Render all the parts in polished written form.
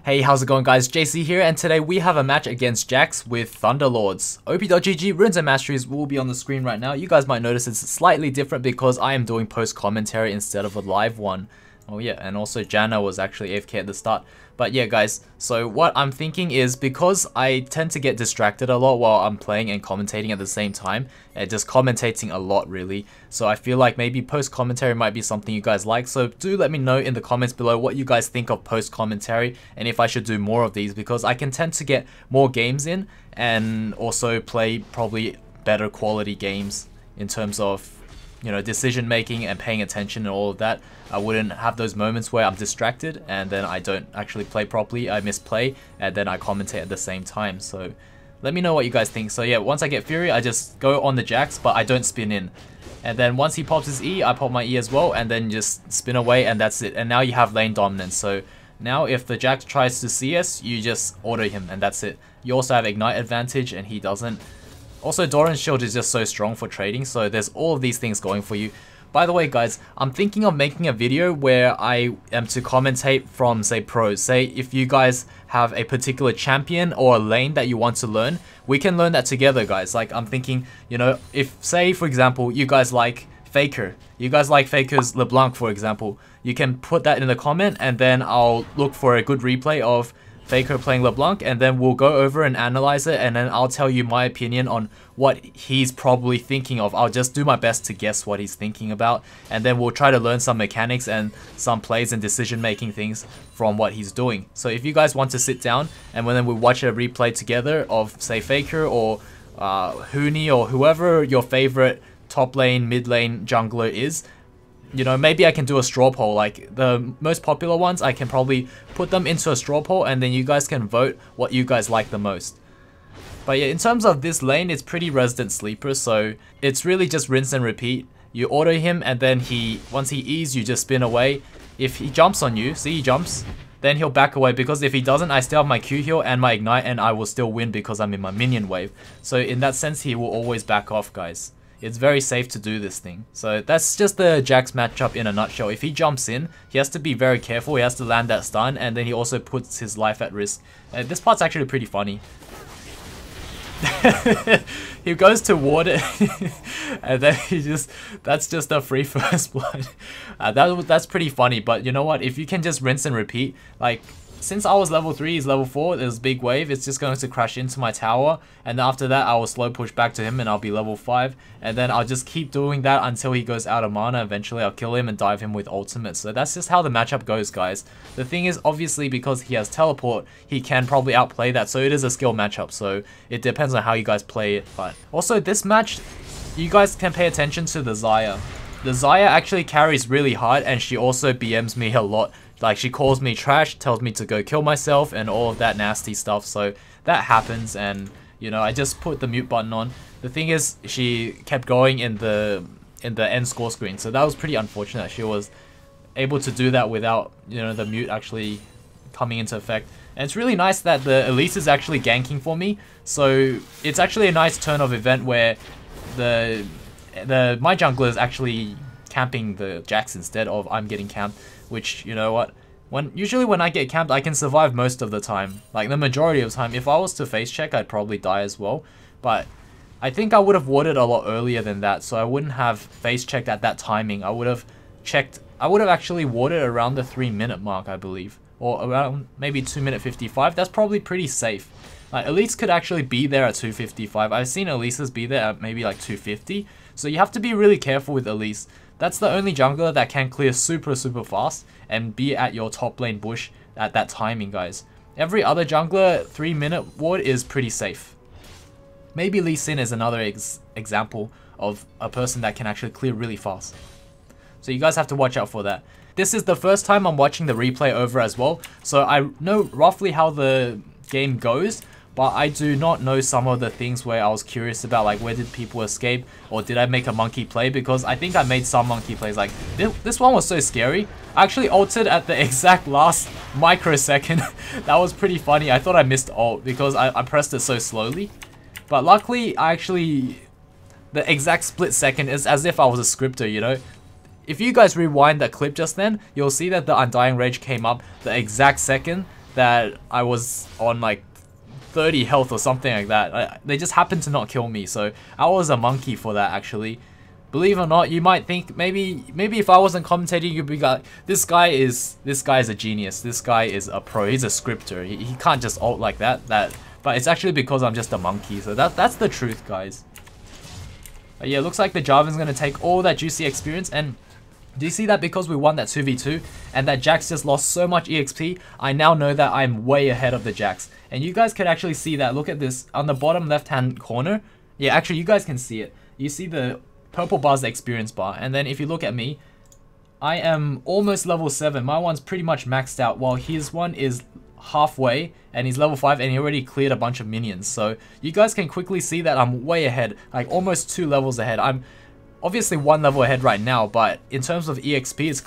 Hey, how's it going guys? JaySea here, and today we have a match against JAX with Thunderlords. OP.GG runes and masteries will be on the screen right now. You guys might notice it's slightly different because I am doing post commentary instead of a live one. Oh yeah, and also Jana was actually AFK at the start. But yeah guys, so what I'm thinking is, because I tend to get distracted a lot while I'm playing and commentating at the same time, and just commentating a lot really, so I feel like maybe post commentary might be something you guys like. So do let me know in the comments below what you guys think of post commentary and if I should do more of these, because I can tend to get more games in and also play probably better quality games in terms of, you know, decision making and paying attention and all of that. I wouldn't have those moments where I'm distracted and then I don't actually play properly, I misplay, and then I commentate at the same time. So let me know what you guys think. So yeah, once I get Fury, I just go on the JAX, but I don't spin in. And then once he pops his E, I pop my E as well, and then just spin away, and that's it. And now you have lane dominance. So now if the JAX tries to CS, you just auto him, and that's it. You also have Ignite advantage, and he doesn't. Also, Doran's shield is just so strong for trading, so there's all of these things going for you. By the way guys, I'm thinking of making a video where I am to commentate from, say, pros. Say if you guys have a particular champion or a lane that you want to learn, we can learn that together guys. Like I'm thinking, you know, if say for example you guys like Faker, you guys like Faker's LeBlanc for example, you can put that in the comment and then I'll look for a good replay of Faker playing LeBlanc, and then we'll go over and analyze it, and then I'll tell you my opinion on what he's probably thinking of. I'll just do my best to guess what he's thinking about, and then we'll try to learn some mechanics and some plays and decision making things from what he's doing. So if you guys want to sit down and then we watch a replay together of say Faker or Huni or whoever your favorite top lane, mid lane jungler is, you know, maybe I can do a Strawpoll. Like the most popular ones, I can probably put them into a Strawpoll, and then you guys can vote what you guys like the most. But yeah, in terms of this lane, it's pretty resident sleeper, so it's really just rinse and repeat. You auto him, and then once he E's, you just spin away. If he jumps on you, see he jumps, then he'll back away, because if he doesn't, I still have my Q heal and my Ignite, and I will still win because I'm in my minion wave. So in that sense, he will always back off guys. It's very safe to do this thing. So that's just the JAX matchup in a nutshell. If he jumps in, he has to be very careful. He has to land that stun, and then he also puts his life at risk. This part's actually pretty funny. He goes to ward it, and then that's just a free first blood. That's pretty funny, but you know what? If you can just rinse and repeat, like, since I was level 3, he's level 4, there's a big wave, it's just going to crash into my tower, and after that I will slow push back to him and I'll be level 5, and then I'll just keep doing that until he goes out of mana. Eventually I'll kill him and dive him with ultimate. So that's just how the matchup goes guys. The thing is, obviously because he has teleport, he can probably outplay that, so it is a skill matchup, so it depends on how you guys play it. But also this match, you guys can pay attention to the Xayah. The Xayah actually carries really hard, and she also BMs me a lot. Like, she calls me trash, tells me to go kill myself, and all of that nasty stuff. So that happens, and you know, I just put the mute button on. The thing is, she kept going in the end score screen, so that was pretty unfortunate. She was able to do that without, you know, the mute actually coming into effect. And it's really nice that the Elise is actually ganking for me. So it's actually a nice turn of event where my jungler is actually camping the JAX instead of I'm getting camped, which, you know what, usually when I get camped I can survive most of the time, like the majority of the time. If I was to face check, I'd probably die as well, but I think I would have warded a lot earlier than that, so I wouldn't have face checked at that timing. I would have actually warded around the 3-minute mark, I believe, or around maybe 2-minute 55. That's probably pretty safe. Like, Elise could actually be there at 2:55. I've seen Elise's be there at maybe like 2:50. So you have to be really careful with Elise. That's the only jungler that can clear super fast and be at your top lane bush at that timing, guys. Every other jungler 3-minute ward is pretty safe. Maybe Lee Sin is another example of a person that can actually clear really fast. So you guys have to watch out for that. This is the first time I'm watching the replay over as well, so I know roughly how the game goes, but I do not know some of the things where I was curious about, like where did people escape, or did I make a monkey play, because I think I made some monkey plays. Like this one was so scary. I actually ulted at the exact last microsecond. That was pretty funny. I thought I missed ult because I pressed it so slowly, but luckily the exact split second is as if I was a scripter, you know. If you guys rewind that clip just then, you'll see that the Undying Rage came up the exact second that I was on like 30 health or something like that. They just happened to not kill me, so I was a monkey for that actually. Believe it or not, you might think maybe if I wasn't commentating, you'd be like, this guy is a genius. This guy is a pro. He's a scripter. He can't just ult like that. But it's actually because I'm just a monkey. So that's the truth, guys. But yeah, looks like the Jarvan's gonna take all that juicy experience. And do you see that because we won that 2v2 and that JAX just lost so much EXP, I now know that I'm way ahead of the JAX. And you guys can actually see that. Look at this on the bottom left hand corner. Yeah, actually you guys can see it. You see the purple bar's the experience bar, and then if you look at me, I am almost level 7. My one's pretty much maxed out, while his one is halfway, and he's level 5, and he already cleared a bunch of minions. So you guys can quickly see that I'm way ahead, like almost 2 levels ahead. I'm obviously 1 level ahead right now, but in terms of EXP, it's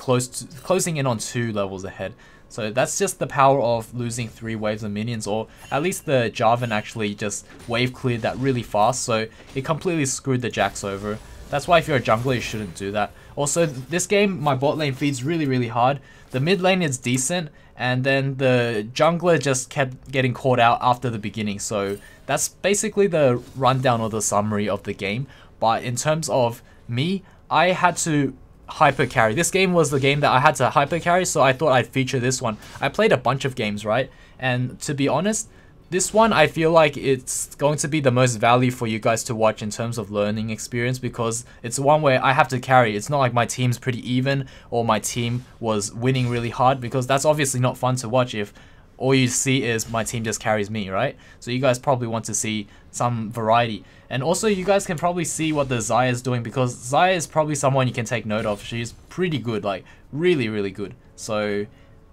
closing in on 2 levels ahead. So that's just the power of losing 3 waves of minions, or at least the Jarvan actually just wave cleared that really fast, so it completely screwed the JAX over. That's why if you're a jungler, you shouldn't do that. Also, this game, my bot lane feeds really hard. The mid lane is decent, and then the jungler just kept getting caught out after the beginning. So that's basically the rundown or the summary of the game. But in terms of me, I had to hyper carry. This game was the game that I had to hyper carry, so I thought I'd feature this one. I played a bunch of games, right? And to be honest, this one, I feel like it's going to be the most value for you guys to watch in terms of learning experience, because it's one where I have to carry. It's not like my team's pretty even or my team was winning really hard, because that's obviously not fun to watch if all you see is my team just carries me, right? So you guys probably want to see some variety. And also you guys can probably see what the Xayah is doing, because Xayah is probably someone you can take note of. She's pretty good, like really good. So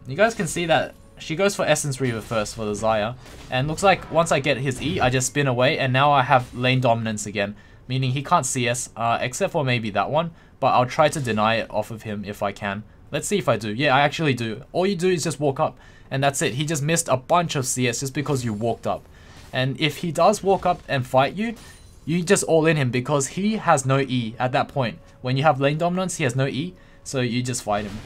you guys can see that she goes for Essence Reaver first for the Xayah, and looks like once I get his E, I just spin away, and now I have lane dominance again, meaning he can't CS, except for maybe that one, but I'll try to deny it off of him if I can. Let's see if I do. Yeah, I actually do. All you do is just walk up, and that's it. He just missed a bunch of CS just because you walked up. And if he does walk up and fight you, you just all in him, because he has no E at that point. When you have lane dominance, he has no E, so you just fight him.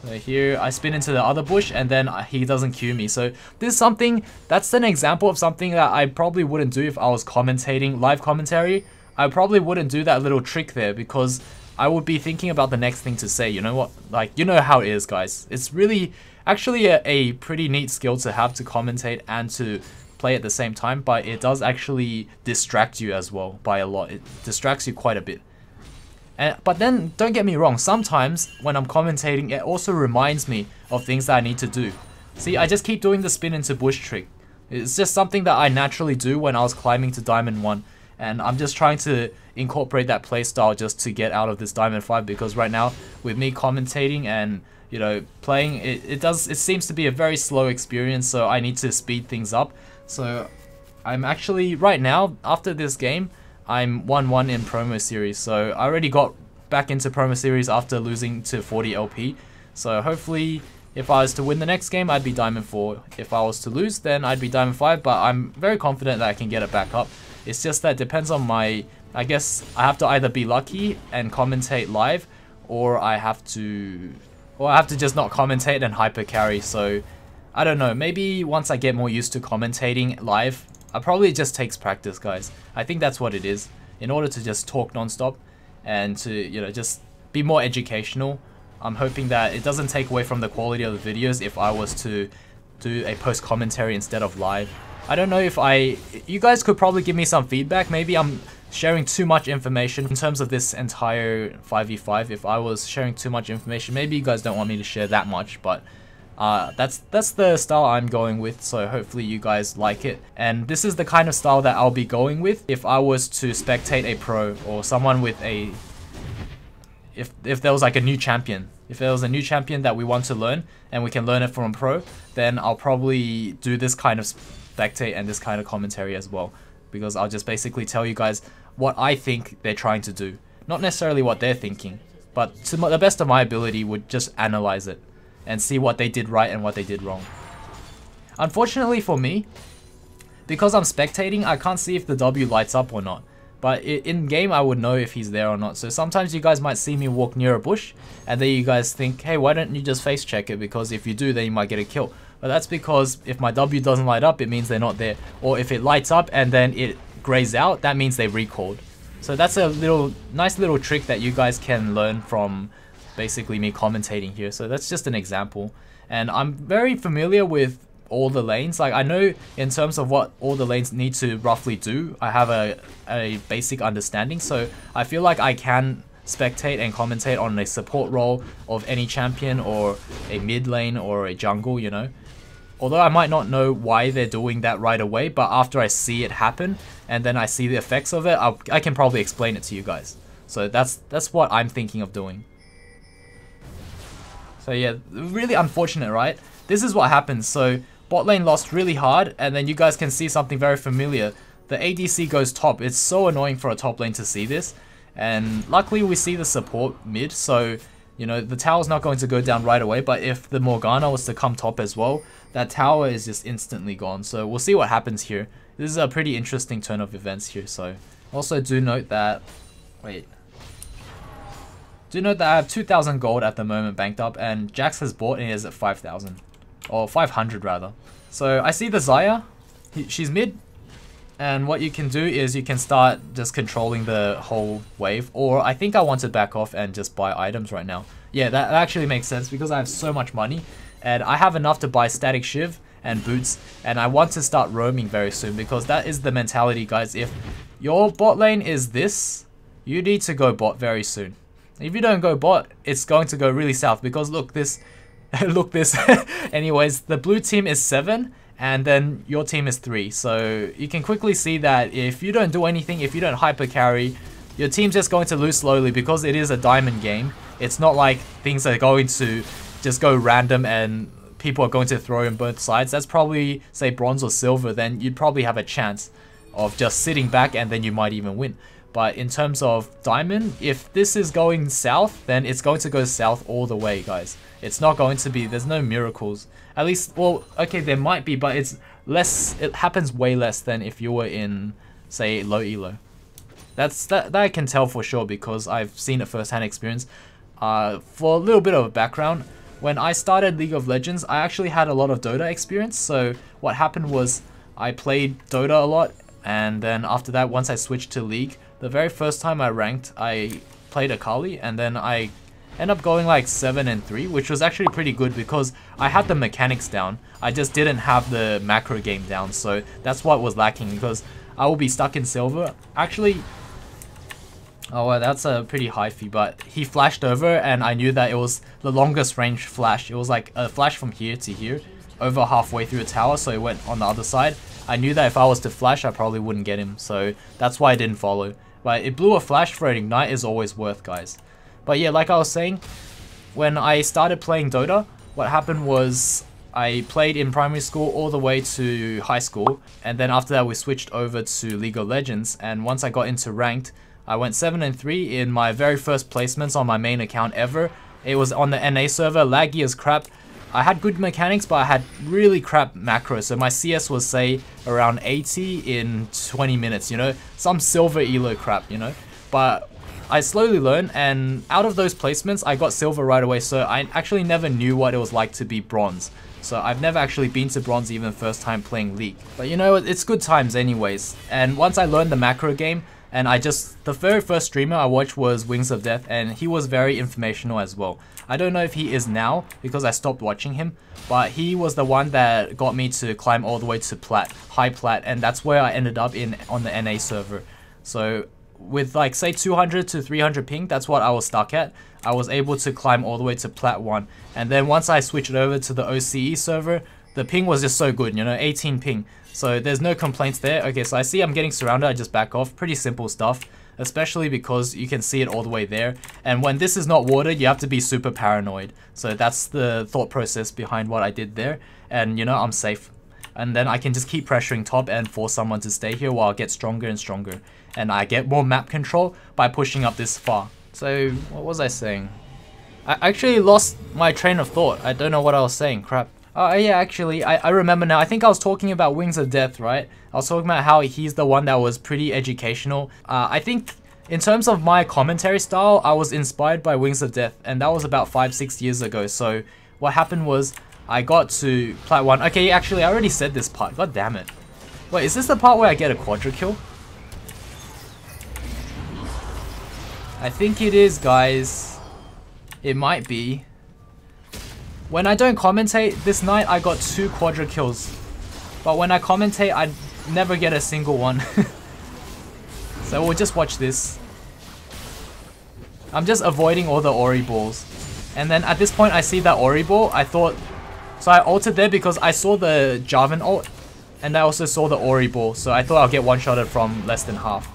So here I spin into the other bush, and then he doesn't Q me. So this is something, that's an example of something that I probably wouldn't do if I was commentating, live commentary. I probably wouldn't do that little trick there, because I would be thinking about the next thing to say. You know what, like, you know how it is, guys. It's really actually a pretty neat skill to have, to commentate and to play at the same time, but it does actually distract you as well by a lot. It distracts you quite a bit. But then, don't get me wrong, sometimes when I'm commentating, it also reminds me of things that I need to do. See, I just keep doing the spin into bush trick. It's just something that I naturally do when I was climbing to Diamond 1. And I'm just trying to incorporate that playstyle just to get out of this Diamond 5, because right now, with me commentating and, you know, playing, it seems to be a very slow experience, so I need to speed things up. So, I'm actually, right now, after this game, I'm 1-1 in promo series, so I already got back into promo series after losing to 40 LP. So hopefully, if I was to win the next game, I'd be Diamond 4. If I was to lose, then I'd be Diamond 5, but I'm very confident that I can get it back up. It's just that it depends on my, I guess I have to either be lucky and commentate live, or I have to just not commentate and hyper carry. So I don't know, maybe once I get more used to commentating live, probably it just takes practice, guys. I think that's what it is. In order to just talk non-stop and to, you know, just be more educational, I'm hoping that it doesn't take away from the quality of the videos if I was to do a post commentary instead of live. I don't know if you guys could probably give me some feedback. Maybe I'm sharing too much information in terms of this entire 5v5. If I was sharing too much information, maybe you guys don't want me to share that much, but that's the style I'm going with, so hopefully you guys like it. And this is the kind of style that I'll be going with if I was to spectate a pro or someone with a... If there was like a new champion. If there was a new champion that we want to learn and we can learn it from a pro, then I'll probably do this kind of spectate and this kind of commentary as well. Because I'll just basically tell you guys what I think they're trying to do. Not necessarily what they're thinking, but to the best of my ability would just analyze it and see what they did right and what they did wrong. Unfortunately for me, because I'm spectating, I can't see if the W lights up or not. But in game, I would know if he's there or not. So sometimes you guys might see me walk near a bush, and then you guys think, hey, why don't you just face check it? Because if you do, then you might get a kill. But that's because if my W doesn't light up, it means they're not there. Or if it lights up and then it grays out, that means they recalled. So that's a nice little trick that you guys can learn from basically me commentating here. So that's just an example. And I'm very familiar with all the lanes. Like, I know in terms of what all the lanes need to roughly do, I have a basic understanding. So I feel like I can spectate and commentate on a support role of any champion or a mid lane or a jungle, you know. Although I might not know why they're doing that right away, but after I see it happen and then I see the effects of it, I can probably explain it to you guys. So that's what I'm thinking of doing. So yeah, really unfortunate, right? This is what happens. So bot lane lost really hard, and then you guys can see something very familiar. The ADC goes top. It's so annoying for a top lane to see this. And luckily we see the support mid, so you know, the tower's not going to go down right away, but if the Morgana was to come top as well, that tower is just instantly gone. So we'll see what happens here. This is a pretty interesting turn of events here. So also do note that, do note that I have 2,000 gold at the moment banked up, and JAX has bought and is at 5,000. Or 500 rather. So I see the Xayah, she's mid. And what you can do is you can start just controlling the whole wave. Or I think I want to back off and just buy items right now. Yeah, that actually makes sense because I have so much money. And I have enough to buy static shiv and boots. And I want to start roaming very soon because that is the mentality, guys. If your bot lane is this, you need to go bot very soon. If you don't go bot, it's going to go really south because look this. Look this. Anyways, the blue team is 7. And then your team is 3, so you can quickly see that if you don't do anything, if you don't hyper carry, your team's just going to lose slowly because it is a diamond game. It's not like things are going to just go random and people are going to throw in both sides. That's probably, say, bronze or silver, then you'd probably have a chance of just sitting back and then you might even win. But in terms of diamond, if this is going south, then it's going to go south all the way, guys. It's not going to be, there's no miracles. At least, well, okay, there might be, but it's less, it happens way less than if you were in, say, low elo. That I can tell for sure because I've seen it firsthand experience. For a little bit of a background, when I started League of Legends, I actually had a lot of Dota experience. So what happened was I played Dota a lot, and then after that, once I switched to League, the very first time I ranked, I played Akali, and then I ended up going like 7 and 3, which was actually pretty good because I had the mechanics down. I just didn't have the macro game down, so that's what was lacking because I will be stuck in silver. Actually, oh well, that's a pretty high fee, but he flashed over and I knew that it was the longest range flash. It was like a flash from here to here, over halfway through a tower, so it went on the other side. I knew that if I was to flash, I probably wouldn't get him, so that's why I didn't follow. But it blew a flash for an ignite is always worth, guys. But yeah, like I was saying, when I started playing Dota, what happened was I played in primary school all the way to high school, and then after that we switched over to League of Legends, and once I got into ranked, I went 7 and 3 in my very first placements on my main account ever. It was on the NA server, laggy as crap. I had good mechanics, but I had really crap macros, so my CS was, say, around 80 in 20 minutes, you know? Some silver elo crap, you know? But I slowly learned, and out of those placements, I got silver right away, so I actually never knew what it was like to be bronze. So I've never actually been to bronze even first time playing League. But you know, it's good times anyways. And once I learned the macro game, and the very first streamer I watched was Wings of Death, and he was very informational as well. I don't know if he is now, because I stopped watching him, but he was the one that got me to climb all the way to plat, high plat, and that's where I ended up on the NA server. So with like, say, 200 to 300 ping, that's what I was stuck at. I was able to climb all the way to plat 1, and then once I switched over to the OCE server, the ping was just so good, you know, 18 ping. So there's no complaints there. Okay, so I see I'm getting surrounded, I just back off. Pretty simple stuff, especially because you can see it all the way there. And when this is not watered, you have to be super paranoid. So that's the thought process behind what I did there. And you know, I'm safe. And then I can just keep pressuring top and force someone to stay here while I get stronger and stronger. And I get more map control by pushing up this far. So what was I saying? I actually lost my train of thought. I don't know what I was saying, crap. Oh yeah, actually, I remember now. I think I was talking about Wings of Death, right? I was talking about how he's the one that was pretty educational. I think in terms of my commentary style, I was inspired by Wings of Death, and that was about 5-6 years ago. So what happened was I got to plat 1. Okay, actually, I already said this part. God damn it. Wait, is this the part where I get a quadra kill? I think it is, guys. It might be. When I don't commentate this night, I got 2 quadra kills. But when I commentate, I never get a single one. So we'll just watch this. I'm just avoiding all the Ori balls. And then at this point, I see that Ori ball. I thought... So I ulted there because I saw the Jarvan ult. And I also saw the Ori ball. So I thought I'll get one-shotted from less than half.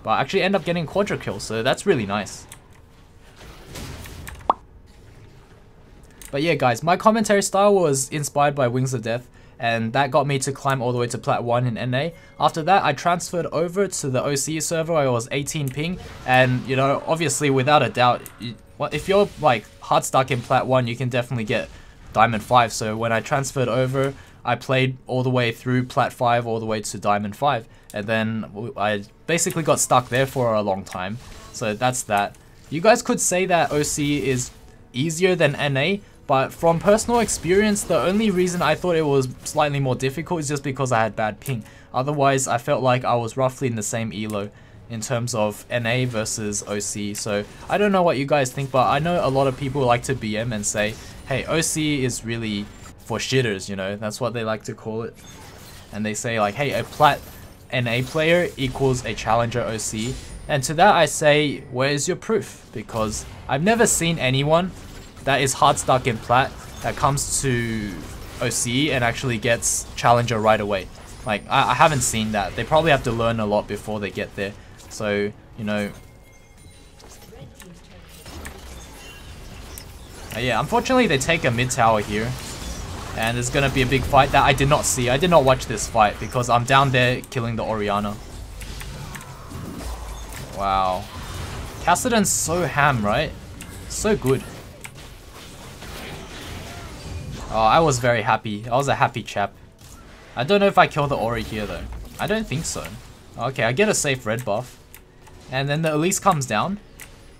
But I actually end up getting quadra kills. So that's really nice. But yeah, guys, my commentary style was inspired by Wings of Death, and that got me to climb all the way to plat 1 in NA. After that, I transferred over to the Oceania server where I was 18 ping, and you know, obviously without a doubt, if you're like hard stuck in plat 1, you can definitely get Diamond 5. So when I transferred over, I played all the way through plat 5 all the way to Diamond 5, and then I basically got stuck there for a long time. So that's that. You guys could say that OC is easier than NA, but from personal experience, the only reason I thought it was slightly more difficult is just because I had bad ping. Otherwise, I felt like I was roughly in the same elo in terms of NA versus OC. So I don't know what you guys think, but I know a lot of people like to BM and say, hey, OC is really for shitters, you know, that's what they like to call it. And they say like, hey, a plat NA player equals a challenger OC. And to that I say, where's your proof? Because I've never seen anyone that is hard stuck in plat that comes to OC and actually gets challenger right away. Like, I haven't seen that. They probably have to learn a lot before they get there. So, you know. Yeah, unfortunately they take a mid tower here. And there's gonna be a big fight that I did not see. I did not watch this fight because I'm down there killing the Orianna. Wow. Kassadin's so ham, right? So good. Oh, I was very happy. I was a happy chap. I don't know if I kill the Ori here though. I don't think so. Okay, I get a safe red buff. And then the Elise comes down.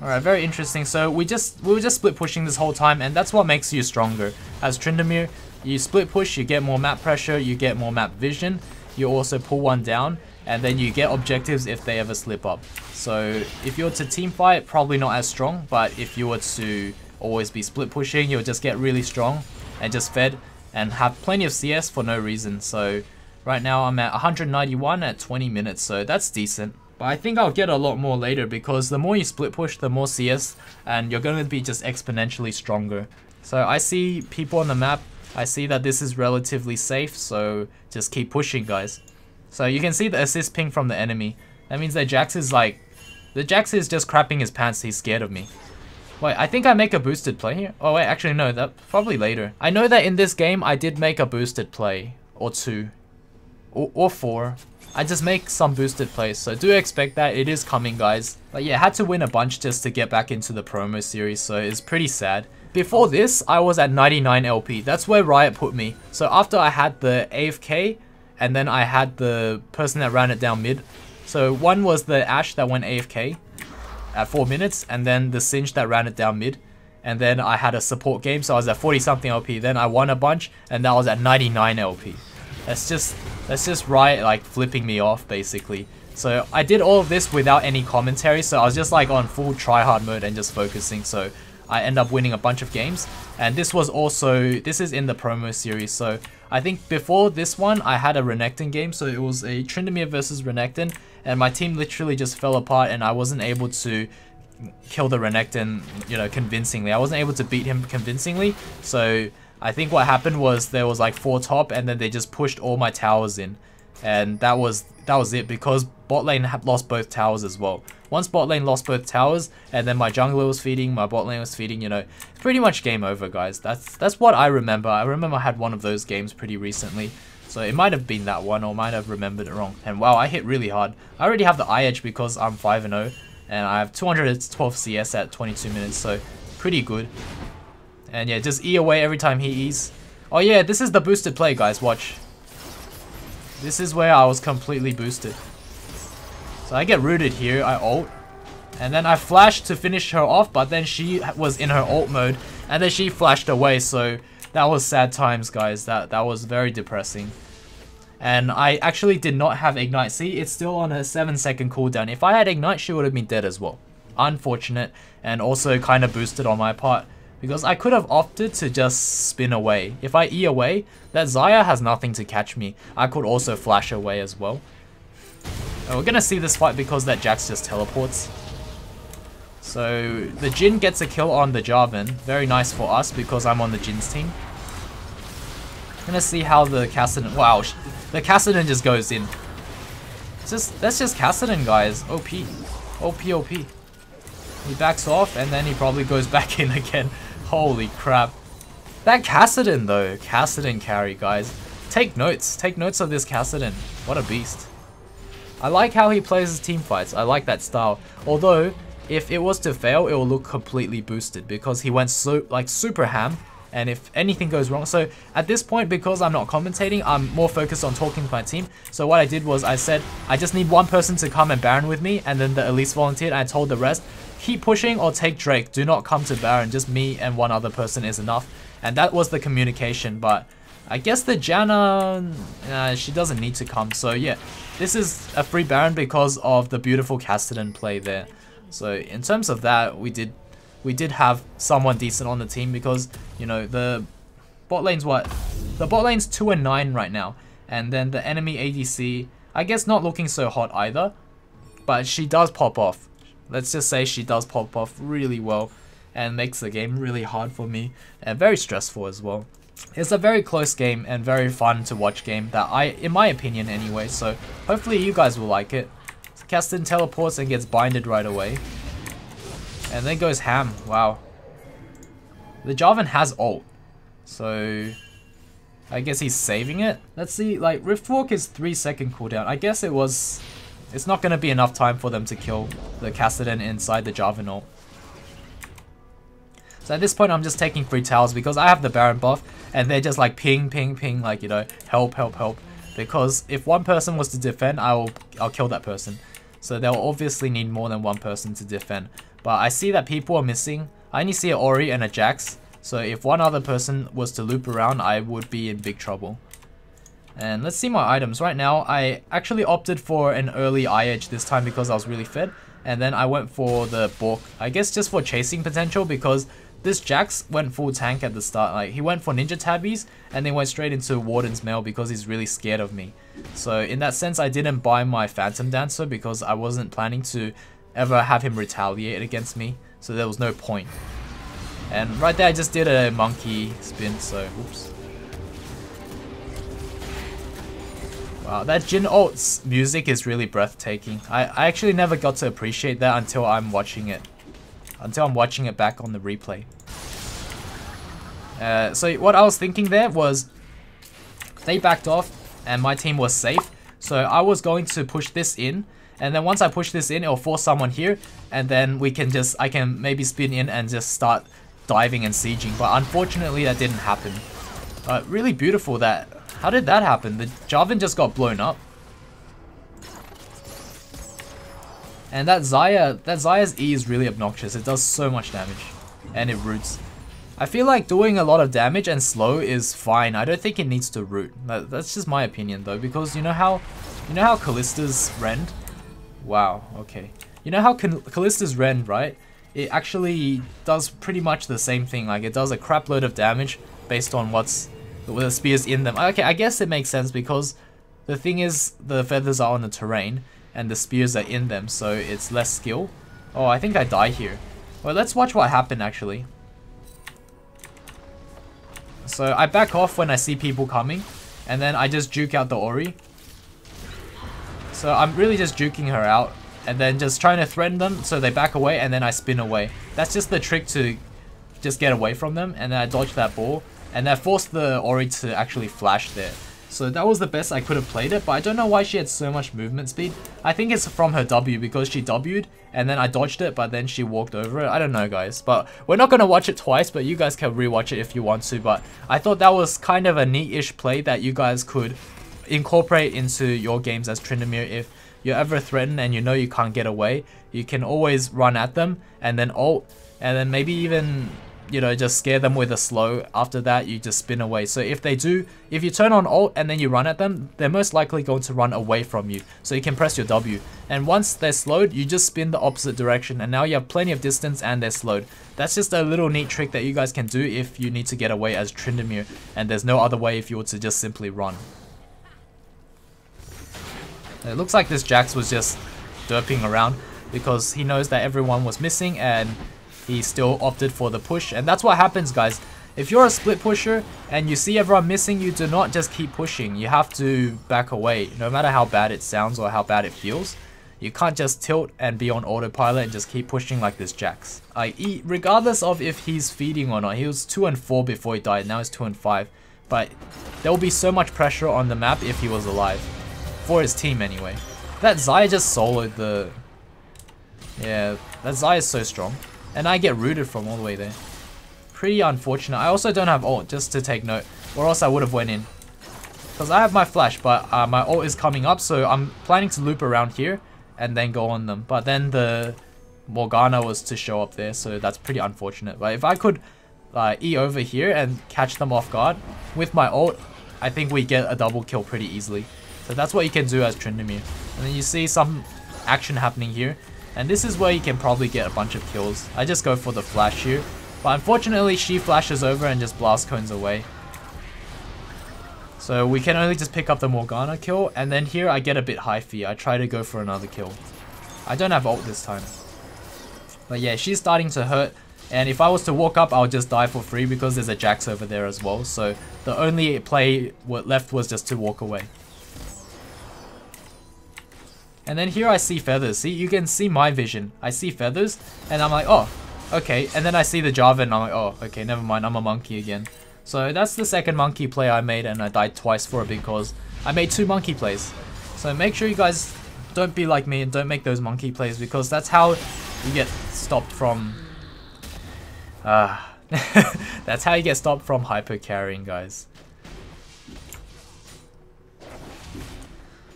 Alright, very interesting. So we were just split pushing this whole time, and that's what makes you stronger. As Tryndamere, you split push, you get more map pressure, you get more map vision, you also pull one down, and then you get objectives if they ever slip up. So if you were to team fight, probably not as strong, but if you were to always be split pushing, you'll just get really strong and just fed and have plenty of CS for no reason. So right now I'm at 191 at 20 minutes, so that's decent. But I think I'll get a lot more later because the more you split push, the more CS, and you're going to be just exponentially stronger. So I see people on the map, I see that this is relatively safe, so just keep pushing, guys. So you can see the assist ping from the enemy. That means that JAX is like, the JAX is just crapping his pants, he's scared of me. Wait, I think I make a boosted play here. Oh wait, actually no, that probably later. I know that in this game I did make a boosted play, or 2, or 4. I just make some boosted plays, so do expect that. It is coming, guys. But yeah, had to win a bunch just to get back into the promo series, so it's pretty sad. Before this, I was at 99 LP. That's where Riot put me. So after I had the AFK, and then I had the person that ran it down mid. So one was the Ashe that went AFK at 4 minutes, and then the Singe that ran it down mid. And then I had a support game, so I was at 40 something LP. Then I won a bunch, and that was at 99 LP. That's just Riot like flipping me off basically. So I did all of this without any commentary, so I was just like on full tryhard mode and just focusing, so I end up winning a bunch of games. And this is in the promo series, so I think before this one I had a Renekton game, so it was a Tryndamere versus Renekton, and my team literally just fell apart and I wasn't able to kill the Renekton, you know, convincingly. I wasn't able to beat him convincingly, so I think what happened was there was like 4 top, and then they just pushed all my towers in, and that was it, because bot lane had lost both towers as well. Once bot lane lost both towers, and then my jungler was feeding, my bot lane was feeding, you know, pretty much game over, guys. That's what I remember. I remember I had one of those games pretty recently, so it might have been that one, or might have remembered it wrong. And wow, I hit really hard. I already have the eye edge because I'm 5-0, and I have 212 CS at 22 minutes, so pretty good. And yeah, just E away every time he E's. Oh yeah, this is the boosted play, guys, watch. This is where I was completely boosted. So I get rooted here, I ult. And then I flashed to finish her off, but then she was in her ult mode. And then she flashed away, so That was sad times, guys. That was very depressing. And I actually did not have Ignite. See, it's still on a 7-second cooldown. If I had Ignite, she would have been dead as well. Unfortunate, and also kind of boosted on my part, because I could have opted to just spin away. If I E away, that Xayah has nothing to catch me. I could also flash away as well. And we're gonna see this fight because that JAX just teleports. So the Jhin gets a kill on the Jarvan. Very nice for us because I'm on the Jin's team. Gonna see how the Kassadin. Wow, the Kassadin just goes in. That's just Kassadin, guys. OP, OP. He backs off and then he probably goes back in again. Holy crap! That Kassadin though, Kassadin carry, guys. Take notes of this Kassadin. What a beast! I like how he plays his team fights. I like that style. Although, if it was to fail, it will look completely boosted because he went super ham. And if anything goes wrong, so at this point, because I'm not commentating, I'm more focused on talking to my team. So what I did was I said, I just need one person to come and Baron with me, and then the Elise volunteered, and I told the rest, keep pushing or take Drake, do not come to Baron, just me and one other person is enough. And that was the communication, but I guess the Janna, she doesn't need to come. So yeah, this is a free Baron because of the beautiful Kassadin play there. So in terms of that, we did have someone decent on the team because, you know, the bot lane's what? The bot lane's 2 and 9 right now. And then the enemy ADC, I guess not looking so hot either. But she does pop off. Let's just say she does pop off really well. And makes the game really hard for me. And very stressful as well. It's a very close game and very fun to watch game that in my opinion anyway. So hopefully you guys will like it. Kassadin teleports and gets binded right away. And then goes ham. Wow. The Jarvan has ult. So I guess he's saving it. Let's see, like Riftwalk is 3-second cooldown. I guess it's not going to be enough time for them to kill the Kassadin inside the Jarvan ult. So at this point I'm just taking free towers because I have the Baron buff and they're just like ping, like, you know, help. Because if one person was to defend, I'll kill that person. So they'll obviously need more than one person to defend. But I see that people are missing. I only see an Ori and a JAX. So if one other person was to loop around, I would be in big trouble. And let's see my items. Right now, I actually opted for an early eye edge this time because I was really fed. And then I went for the Bork. I guess just for chasing potential because this JAX went full tank at the start. Like, he went for Ninja Tabbies and then went straight into Warden's Mail because he's really scared of me. So in that sense, I didn't buy my Phantom Dancer because I wasn't planning to ever have him retaliate against me. So there was no point. And right there, I just did a monkey spin, so oops. Wow, that Jhin ult's music is really breathtaking. I actually never got to appreciate that until I'm watching it. Until I'm watching it back on the replay. So what I was thinking there was they backed off and my team was safe. So I was going to push this in. And then once I push this in, it'll force someone here. And then I can maybe spin in and just start diving and sieging. But unfortunately that didn't happen. Really beautiful that. How did that happen? The Jarvan just got blown up. And that Xayah's E is really obnoxious. It does so much damage. And it roots. I feel like doing a lot of damage and slow is fine. I don't think it needs to root. That's just my opinion though. Because you know how Kallista's rend? Wow, okay. You know how Kallista's rend, right? It actually does pretty much the same thing. Like, it does a crap load of damage based on the spears in them. Okay, I guess it makes sense because the thing is the feathers are on the terrain and the spears are in them, so it's less skill. Oh, I think I die here. Well, let's watch what happened actually. So I back off when I see people coming, and then I just juke out the Ori. So I'm really just juking her out, and then just trying to threaten them so they back away, and then I spin away. That's just the trick to just get away from them, and then I dodge that ball, and I forced the Ori to actually flash there. So that was the best I could have played it, but I don't know why she had so much movement speed. I think it's from her W because she W'd and then I dodged it, but then she walked over it. I don't know, guys, but we're not going to watch it twice, but you guys can rewatch it if you want to. But I thought that was kind of a neat-ish play that you guys could incorporate into your games as Tryndamere. If you're ever threatened and you know you can't get away, you can always run at them and then ult, and then maybe even you know, just scare them with a slow. After that, you just spin away. So if you turn on ult and then you run at them, they're most likely going to run away from you. So you can press your W. And once they're slowed, you just spin the opposite direction. And now you have plenty of distance and they're slowed. That's just a little neat trick that you guys can do if you need to get away as Tryndamere. And there's no other way if you were to just simply run. It looks like this JAX was just derping around because he knows that everyone was missing and he still opted for the push. And that's what happens, guys. If you're a split pusher and you see everyone missing, you do not just keep pushing. You have to back away, no matter how bad it sounds or how bad it feels. You can't just tilt and be on autopilot and just keep pushing like this JAX. Regardless of if he's feeding or not, he was 2 and 4 before he died, now he's 2 and 5. But there will be so much pressure on the map if he was alive. For his team anyway. That Xayah just soloed the... Yeah, that Xayah is so strong. And I get rooted from all the way there. Pretty unfortunate. I also don't have ult, just to take note. Or else I would have went in. Because I have my flash, but my ult is coming up. So I'm planning to loop around here and then go on them. But then the Morgana was to show up there. So that's pretty unfortunate. But if I could E over here and catch them off guard with my ult, I think we get a double kill pretty easily. So that's what you can do as Tryndamere. And then you see some action happening here. And this is where you can probably get a bunch of kills. I just go for the flash here. But unfortunately, she flashes over and just blast cones away. So we can only just pick up the Morgana kill. And then here I get a bit hyphy. I try to go for another kill. I don't have ult this time. But yeah, she's starting to hurt. And if I was to walk up, I'll just die for free because there's a JAX over there as well. So the only play left was just to walk away. And then here I see feathers. See, you can see my vision. I see feathers and I'm like, oh, okay. And then I see the Java and I'm like, oh, okay, never mind. I'm a monkey again. So that's the second monkey play I made and I died twice for it because I made 2 monkey plays. So make sure you guys don't be like me and don't make those monkey plays because that's how you get stopped from... that's how you get stopped from hyper carrying, guys.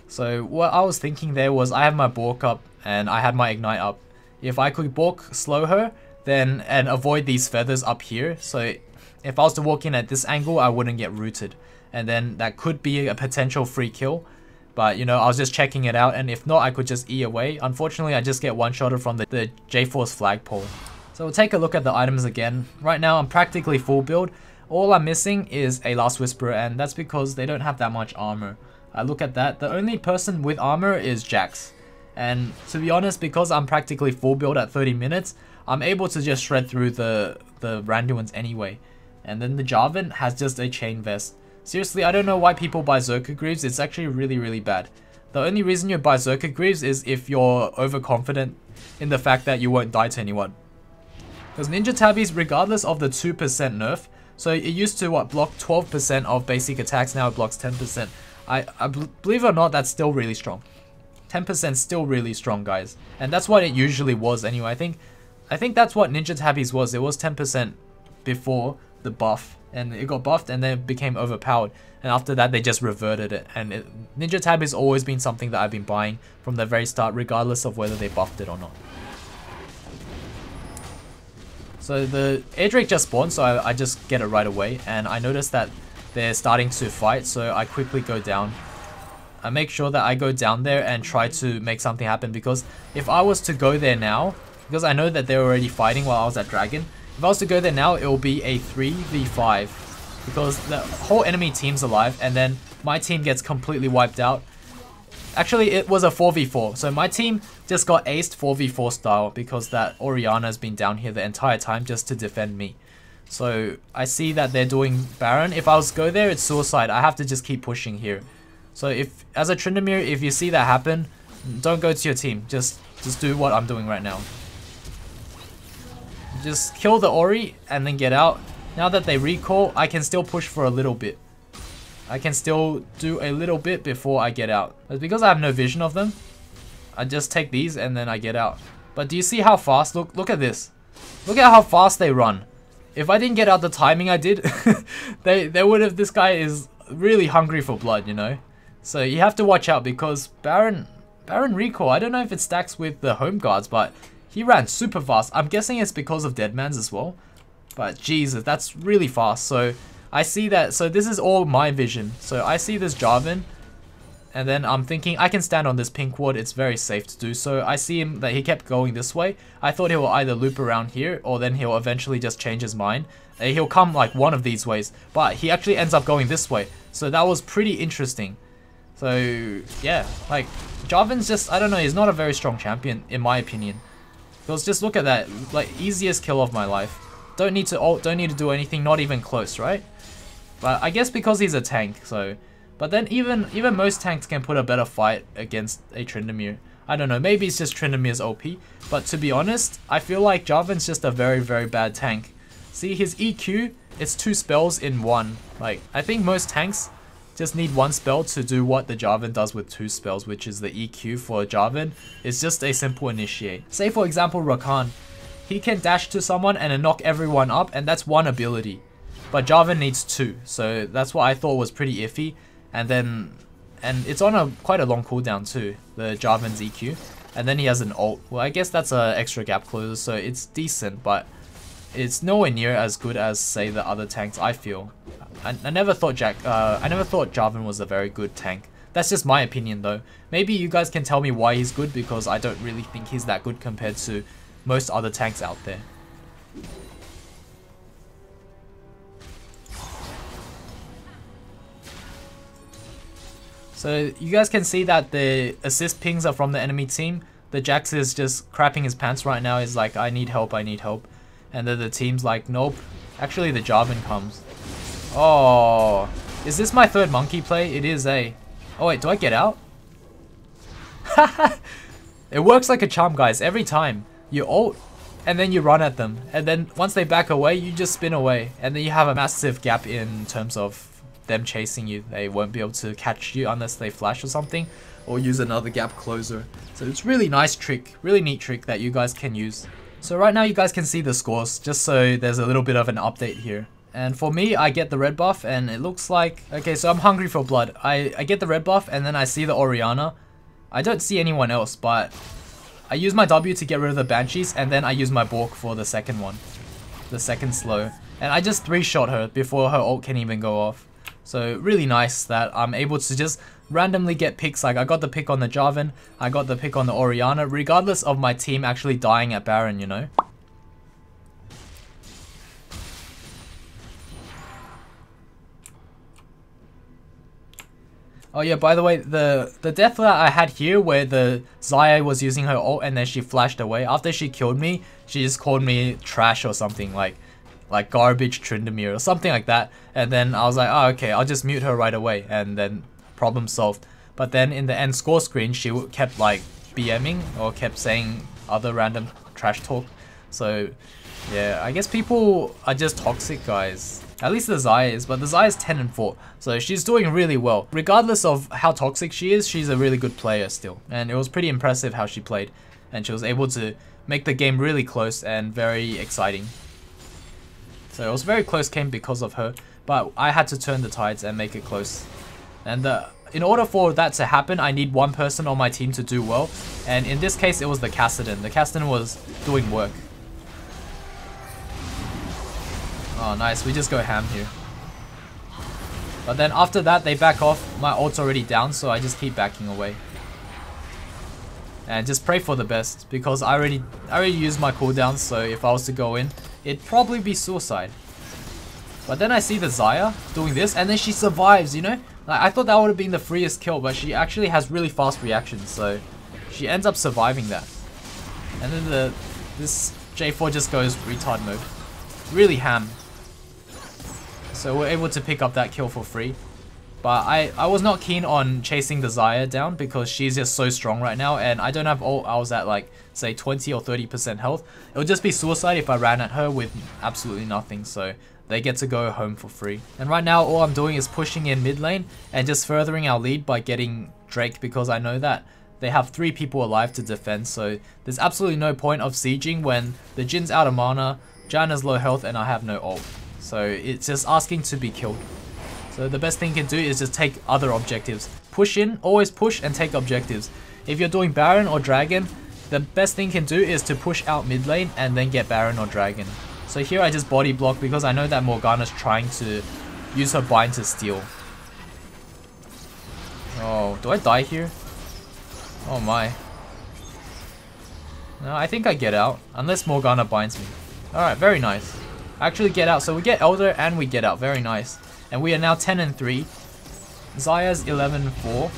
So what I was thinking there was I have my Bork up and I had my Ignite up. If I could Bork slow her then and avoid these feathers up here. So if I was to walk in at this angle, I wouldn't get rooted. And then that could be a potential free kill. But you know, I was just checking it out and if not, I could just E away. Unfortunately, I just get one-shotted from the J-Force flagpole. So we'll take a look at the items again. Right now, I'm practically full build. All I'm missing is a Last Whisperer and that's because they don't have that much armor. I look at that, the only person with armor is JAX. And to be honest, because I'm practically full build at 30 minutes, I'm able to just shred through the Randuins anyway. And then the Jarvan has just a chain vest. Seriously, I don't know why people buy Zerka Greaves, it's actually really, really bad. The only reason you buy Zerka Greaves is if you're overconfident in the fact that you won't die to anyone. Because Ninja Tabbies, regardless of the 2% nerf, so it used to block 12% of basic attacks, now it blocks 10%. Believe it or not, that's still really strong. 10% still really strong, guys. And that's what it usually was anyway. I think that's what Ninja Tabbies was. It was 10% before the buff. And it got buffed and then it became overpowered. And after that, they just reverted it. And Ninja Tab has always been something that I've been buying from the very start, regardless of whether they buffed it or not. So the Air Drake just spawned, so I just get it right away. And I noticed that they're starting to fight, so I quickly go down. I make sure that I go down there and try to make something happen, because if I was to go there now, because I know that they're already fighting while I was at Dragon, if I was to go there now, it will be a 3v5, because the whole enemy team's alive and then my team gets completely wiped out. Actually, it was a 4v4, so my team just got aced 4v4 style because that Orianna has been down here the entire time just to defend me. So I see that they're doing Baron. If I was to go there, it's suicide. I have to just keep pushing here. So if, as a Tryndamere, if you see that happen, don't go to your team. Just do what I'm doing right now. Just kill the Ori and then get out. Now that they recall, I can still push for a little bit. I can still do a little bit before I get out. But because I have no vision of them, I just take these and then I get out. But do you see how fast? Look at this. Look at how fast they run. If I didn't get out the timing I did, they would have. This guy is really hungry for blood, you know. So you have to watch out because Baron recall. I don't know if it stacks with the home guards, but he ran super fast. I'm guessing it's because of Deadman's as well. But Jesus, that's really fast. So I see that, so this is all my vision. So I see this Jarvan, and then I'm thinking I can stand on this pink ward, it's very safe to do so. I see him that he kept going this way. I thought he will either loop around here, or then he'll eventually just change his mind. He'll come like one of these ways, but he actually ends up going this way. So that was pretty interesting. So yeah, like Jarvan's just, I don't know, he's not a very strong champion in my opinion. Because just look at that, like easiest kill of my life. Don't need to ult, don't need to do anything, not even close, right? But I guess because he's a tank, so. But then even most tanks can put a better fight against a Tryndamere. I don't know, maybe it's just Tryndamere's OP. But to be honest, I feel like Jarvan's just a very, very bad tank. See, his EQ, it's 2 spells in 1. Like, I think most tanks just need 1 spell to do what the Jarvan does with 2 spells, which is the EQ for Jarvan. It's just a simple initiate. Say for example Rakan. He can dash to someone and then knock everyone up, and that's 1 ability. But Jarvan needs 2, so that's what I thought was pretty iffy. And it's on quite a long cooldown too, the Jarvan's EQ. And then he has an ult. Well, I guess that's an extra gap closer, so it's decent, but it's nowhere near as good as, say, the other tanks, I feel. I never thought Jarvan was a very good tank. That's just my opinion though. Maybe you guys can tell me why he's good, because I don't really think he's that good compared to most other tanks out there. So you guys can see that the assist pings are from the enemy team. The JAX is just crapping his pants right now. He's like, I need help, I need help. And then the team's like, nope. Actually the Jarvan comes. Oh, is this my 3rd monkey play? It is, eh? Oh wait, do I get out? It works like a charm, guys, every time. You ult, and then you run at them. And then once they back away, you just spin away. And then you have a massive gap in terms of them chasing you. They won't be able to catch you unless they flash or something, or use another gap closer. So it's really nice trick, really neat trick that you guys can use. So right now you guys can see the scores, just so there's a little bit of an update here. And for me, I get the red buff, and it looks like, okay, so I'm hungry for blood. I get the red buff, and then I see the Orianna. I don't see anyone else, but I use my W to get rid of the Banshees, and then I use my Bork for the second one, the second slow. And I just 3-shot her before her ult can even go off. So really nice that I'm able to just randomly get picks. Like I got the pick on the Jarvan, I got the pick on the Orianna, regardless of my team actually dying at Baron, you know? Oh yeah, by the way, the death that I had here where the Xayah was using her ult and then she flashed away, after she killed me, she just called me trash or something, like garbage Tryndamere or something like that. And then I was like, oh okay, I'll just mute her right away, and then problem solved. But then in the end score screen, she kept like BMing or kept saying other random trash talk. So yeah, I guess people are just toxic, guys. At least the Xayah is, but the Xayah is 10 and 4, so she's doing really well. Regardless of how toxic she is, she's a really good player still. And it was pretty impressive how she played, and she was able to make the game really close and very exciting. So it was a very close game because of her, but I had to turn the tides and make it close. And in order for that to happen, I need one person on my team to do well, and in this case it was the Kassadin. The Kassadin was doing work. Oh nice, we just go ham here. But then after that they back off. My ult's already down, so I just keep backing away. And just pray for the best, because I already used my cooldowns, so if I was to go in, it'd probably be suicide. But then I see the Xayah doing this, and then she survives, you know? Like, I thought that would have been the freest kill, but she actually has really fast reactions, so she ends up surviving that. And then this J4 just goes retard mode. Really ham. So we're able to pick up that kill for free. But I was not keen on chasing the Xayah down because she's just so strong right now, and I don't have ult. I was at like, say 20 or 30% health. It would just be suicide if I ran at her with absolutely nothing, so they get to go home for free. And right now all I'm doing is pushing in mid lane and just furthering our lead by getting Drake, because I know that they have 3 people alive to defend, so there's absolutely no point of sieging when the Jin's out of mana, Janna's low health, and I have no ult. So it's just asking to be killed. So the best thing you can do is just take other objectives. Push in, always push and take objectives. If you're doing Baron or Dragon, the best thing you can do is to push out mid lane and then get Baron or Dragon. So here I just body block because I know that Morgana's trying to use her bind to steal. Oh, do I die here? Oh my. No, I think I get out, unless Morgana binds me. Alright, very nice. I actually get out, so we get Elder and we get out, very nice. And we are now 10 and 3. Xayah's 11 and 4.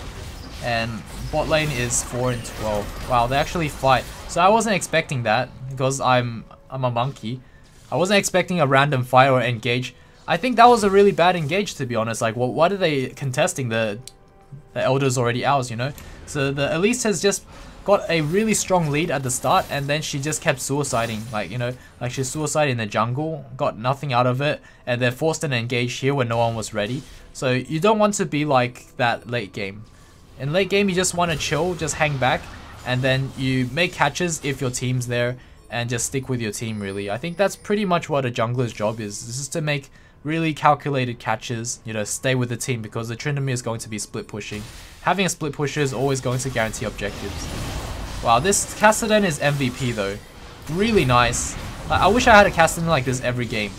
And bot lane is 4 and 12. Wow, they actually fight. So I wasn't expecting that, because I'm a monkey. I wasn't expecting a random fight or engage. I think that was a really bad engage, to be honest. Like, what are they contesting? The Elder's already ours, you know? So the Elise has just got a really strong lead at the start, and then she just kept suiciding. Like, you know, like she suicided in the jungle, got nothing out of it, and then forced an engage here when no one was ready. So you don't want to be like that late game. In late game, you just want to chill, just hang back, and then you make catches if your team's there, and just stick with your team, really. I think that's pretty much what a jungler's job is. This is to make really calculated catches, you know, stay with the team, because the Tryndamere is going to be split pushing. Having a split pusher is always going to guarantee objectives. Wow, this Kassadin is MVP though. Really nice. I wish I had a Kassadin like this every game.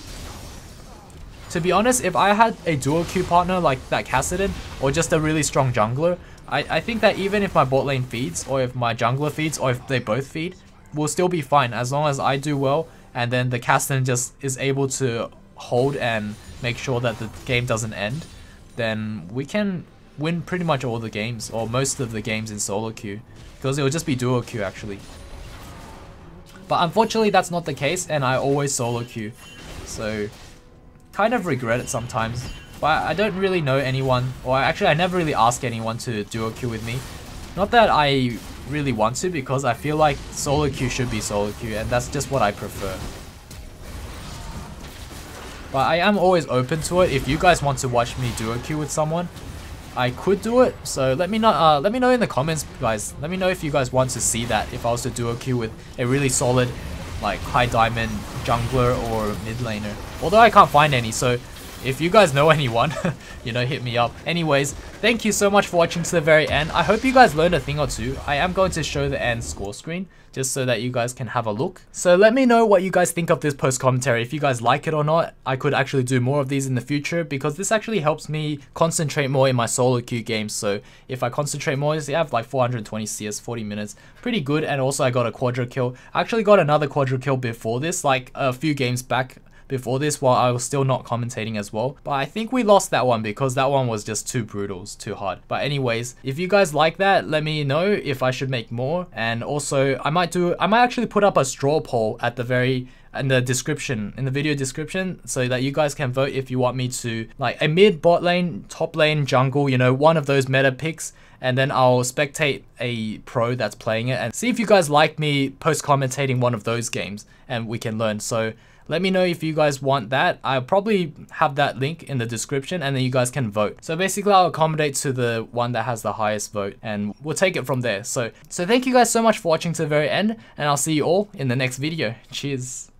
To be honest, if I had a duo queue partner like that Kassadin, or just a really strong jungler, I think that even if my bot lane feeds, or if my jungler feeds, or if they both feed, we'll still be fine as long as I do well, and then the Kassadin just is able to hold and make sure that the game doesn't end. Then we can win pretty much all the games, or most of the games in solo queue, because it will just be duo queue actually. But unfortunately that's not the case, and I always solo queue, so kind of regret it sometimes. But I don't really know anyone, or actually I never really ask anyone to duo queue with me. Not that I really want to, because I feel like solo queue should be solo queue, and that's just what I prefer. But I am always open to it. If you guys want to watch me duo queue with someone, I could do it. So let me know in the comments, guys. Let me know if you guys want to see that, if I was to duo queue with a really solid, like, high diamond jungler or mid laner. Although I can't find any, so if you guys know anyone, you know, hit me up. Anyways, thank you so much for watching to the very end. I hope you guys learned a thing or two. I am going to show the end score screen, just so that you guys can have a look. So let me know what you guys think of this post commentary, if you guys like it or not. I could actually do more of these in the future, because this actually helps me concentrate more in my solo queue games. So if I concentrate more, I have like 420 CS, 40 minutes, pretty good. And also I got a quadra kill. I actually got another quadra kill before this, like a few games back before this, while I was still not commentating as well. But I think we lost that one because that one was just too brutal, it's too hard. But anyways, if you guys like that, let me know if I should make more. And also I might actually put up a straw poll at the in the description, in the video description, so that you guys can vote if you want me to, like, a mid, bot lane, top lane, jungle, you know, one of those meta picks. And then I'll spectate a pro that's playing it and see if you guys like me post commentating one of those games, and we can learn. So let me know if you guys want that. I'll probably have that link in the description, and then you guys can vote. So basically I'll accommodate to the one that has the highest vote, and we'll take it from there. So thank you guys so much for watching to the very end, and I'll see you all in the next video. Cheers.